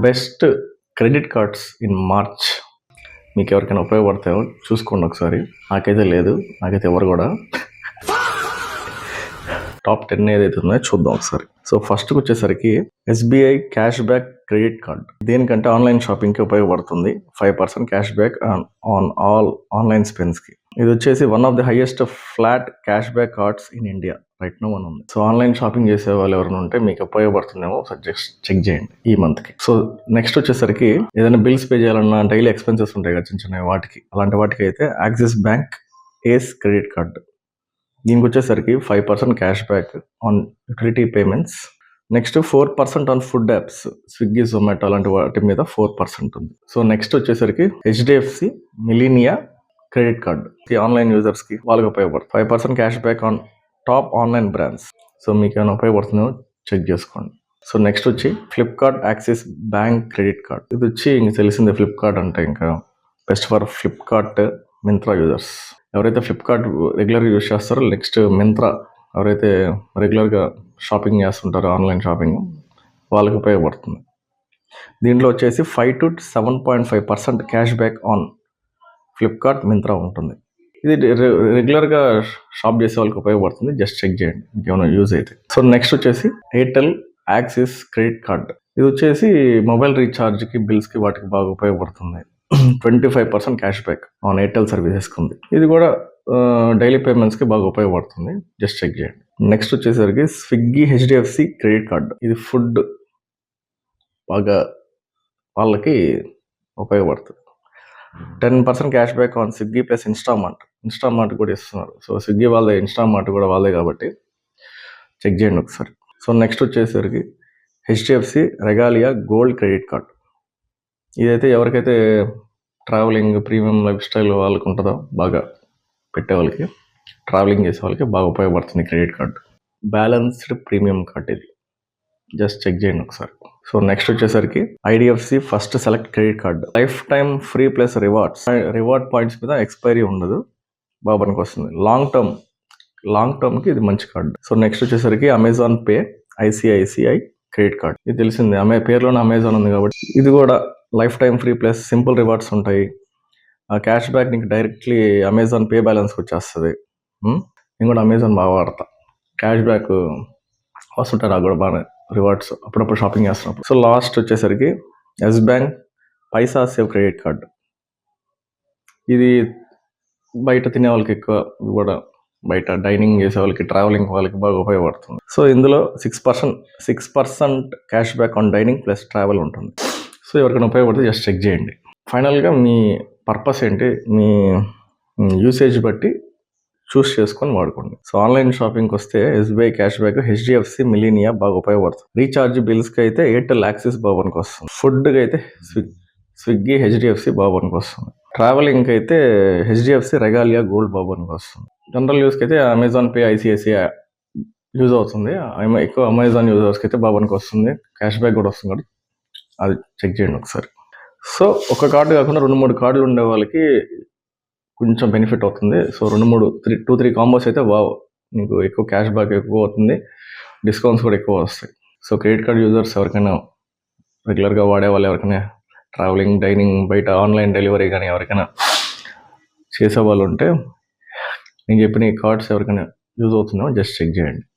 Best credit cards in March. మీకు ఎవరికైనా ఉపయోగపడతాయో చూసుకోండి ఒకసారి. నాకైతే లేదు, నాకైతే ఎవరు కూడా. టాప్ 10 ఏదైతే ఉందో చూద్దాం ఒకసారి. సో ఫస్ట్కి వచ్చేసరికి SBI cash back credit card. దేనికంటే ఆన్లైన్ షాపింగ్కి ఉపయోగపడుతుంది. 5% cash back on all online స్పెండ్స్కి. ఇది వచ్చేసి one of the highest flat cash back cards in India right now అని ఉంది. సో ఆన్లైన్ షాపింగ్ చేసే వాళ్ళు ఎవరైనా ఉంటే మీకు ఉపయోగపడుతుందేమో జస్ట్ చెక్ చేయండి ఈ మంత్కి. సో నెక్స్ట్ వచ్చేసరికి ఏదైనా బిల్స్ పే చేయాలన్నా డైలీ ఎక్స్పెన్సెస్ ఉంటాయి కదా చిన్న చిన్న వాటికి, అలాంటి వాటికి అయితే యాక్సిస్ బ్యాంక్ ఏస్ క్రెడిట్ కార్డ్. దీనికి వచ్చేసరికి 5% cash back on utility payments. Next 4% on food apps, Swiggy, Zomato అలాంటి వాటి మీద 4% ఉంది. సో నెక్స్ట్ వచ్చేసరికి HDFC మిలీనియా క్రెడిట్ కార్డ్. ఈ ఆన్లైన్ యూజర్స్కి వాళ్ళకి ఉపయోగపడుతుంది. 5% cash back on top online brands. So మీకు ఏమైనా ఉపయోగపడుతుందో చెక్ చేసుకోండి. సో నెక్స్ట్ వచ్చి Flipkart axis bank credit card. ఇది వచ్చి ఇంక తెలిసిందే, ఫ్లిప్కార్ట్ అంటే ఇంకా best for Flipkart Myntra users. ఎవరైతే ఫ్లిప్కార్ట్ రెగ్యులర్గా యూజ్ చేస్తారో, నెక్స్ట్ మింత్రా ఎవరైతే రెగ్యులర్గా షాపింగ్ చేస్తుంటారో ఆన్లైన్ షాపింగ్, వాళ్ళకి ఉపయోగపడుతుంది. దీంట్లో వచ్చేసి 5 to 7.5% cash back on Flipkart Myntra ఉంటుంది. ఇది రెగ్యులర్గా షాప్ చేసే వాళ్ళకి ఉపయోగపడుతుంది. జస్ట్ చెక్ చేయండి మీకు ఏమైనా యూజ్ అయితే. సో నెక్స్ట్ వచ్చేసి ఎయిర్టెల్ యాక్సిస్ క్రెడిట్ కార్డ్. ఇది వచ్చేసి మొబైల్ రీఛార్జ్కి, బిల్స్కి వాటికి బాగా ఉపయోగపడుతుంది. 25% క్యాష్ బ్యాక్ ఆన్ ఎయిర్టెల్ సర్వీసెస్కి ఉంది. ఇది కూడా డైలీ పేమెంట్స్కి బాగా ఉపయోగపడుతుంది. జస్ట్ చెక్ చేయండి. నెక్స్ట్ వచ్చేసరికి స్విగ్గీ HDFC క్రెడిట్ కార్డ్. ఇది ఫుడ్ బాగా వాళ్ళకి ఉపయోగపడుతుంది. 10% cash back on Swiggy plus Instamart కూడా ఇస్తున్నారు. సో స్విగ్గీ వాళ్ళదే, ఇన్స్టామార్ట్ కూడా వాళ్ళదే కాబట్టి చెక్ చేయండి ఒకసారి. సో నెక్స్ట్ వచ్చేసరికి HDFC Regalia gold credit card. ఇదైతే ఎవరికైతే ట్రావెలింగ్, ప్రీమియం లైఫ్ స్టైల్ వాళ్ళకి ఉంటుందో, బాగా పెట్టే వాళ్ళకి, ట్రావెలింగ్ చేసే వాళ్ళకి బాగా ఉపయోగపడుతుంది credit card. Balanced premium card ఇది. జస్ట్ చెక్ చేయండి ఒకసారి. సో నెక్స్ట్ వచ్చేసరికి IDFC first select credit card. Life time free plus reward points మీద ఎక్స్పైరీ ఉండదు, బాగా పనికి వస్తుంది. లాంగ్ టర్మ్కి ఇది మంచి కార్డు. సో నెక్స్ట్ వచ్చేసరికి Amazon pay ICICI credit card. ఇది తెలిసిందే, పేరులోనే అమెజాన్ ఉంది కాబట్టి ఇది కూడా life time free plus simple rewards ఉంటాయి. ఆ క్యాష్ బ్యాక్ నీకు డైరెక్ట్లీ అమెజాన్ పే బ్యాలెన్స్కి వచ్చేస్తుంది. నేను కూడా అమెజాన్ బాగా వాడతా, క్యాష్ బ్యాక్ వస్తుంటాయి నాకు కూడా బాగా రివార్డ్స్ అప్పుడప్పుడు షాపింగ్ చేస్తున్నప్పుడు. సో లాస్ట్ వచ్చేసరికి ఎస్ బ్యాంక్ పైసా సేవ్ క్రెడిట్ కార్డ్. ఇది బయట తినే వాళ్ళకి ఎక్కువ, ఇది కూడా బయట డైనింగ్ చేసే వాళ్ళకి, ట్రావెలింగ్ వాళ్ళకి బాగా ఉపయోగపడుతుంది. సో ఇందులో 6% cash back on dining plus travel ఉంటుంది. సో ఎవరికైనా ఉపయోగపడితే జస్ట్ చెక్ చేయండి. ఫైనల్గా మీ పర్పస్ ఏంటి, మీ యూసేజ్ బట్టి చూస్ చేసుకొని వాడుకోండి. సో ఆన్లైన్ షాపింగ్కి వస్తే SBI క్యాష్ బ్యాక్, HDFC మిలీనియా బాగా ఉపయోగపడుతుంది. రీఛార్జ్ బిల్స్కి అయితే ఎయిర్టెల్ యాక్సిస్ బాగా పనికి వస్తుంది. ఫుడ్కి అయితే స్విగ్గీ HDFC బాగా పనికి వస్తుంది. ట్రావెలింగ్కి అయితే HDFC రెగాలియా గోల్డ్ బాగా పనికి వస్తుంది. జనరల్ యూస్కి అయితే అమెజాన్ పే ICICI యూజ్ అవుతుంది. ఎక్కువ అమెజాన్ యూజర్స్కి అయితే బాగా పనికి వస్తుంది. క్యాష్ బ్యాక్ కూడా వస్తుంది కాబట్టి అది చెక్ చేయండి ఒకసారి. సో ఒక కార్డు కాకుండా 2-3 కార్డులు ఉండే వాళ్ళకి కొంచెం బెనిఫిట్ అవుతుంది. సో 2-3 కాంబోస్ అయితే నీకు ఎక్కువ క్యాష్ బ్యాక్ ఎక్కువ అవుతుంది, డిస్కౌంట్స్ కూడా ఎక్కువ వస్తాయి. సో క్రెడిట్ కార్డ్ యూజర్స్ ఎవరికైనా, రెగ్యులర్గా వాడే వాళ్ళు ఎవరికైనా, ట్రావెలింగ్, డైనింగ్, బయట ఆన్లైన్ డెలివరీ కానీ ఎవరికైనా చేసే వాళ్ళు ఉంటే, నేను చెప్పిన ఈ కార్డ్స్ ఎవరికైనా యూజ్ అవుతుందో జస్ట్ చెక్ చేయండి.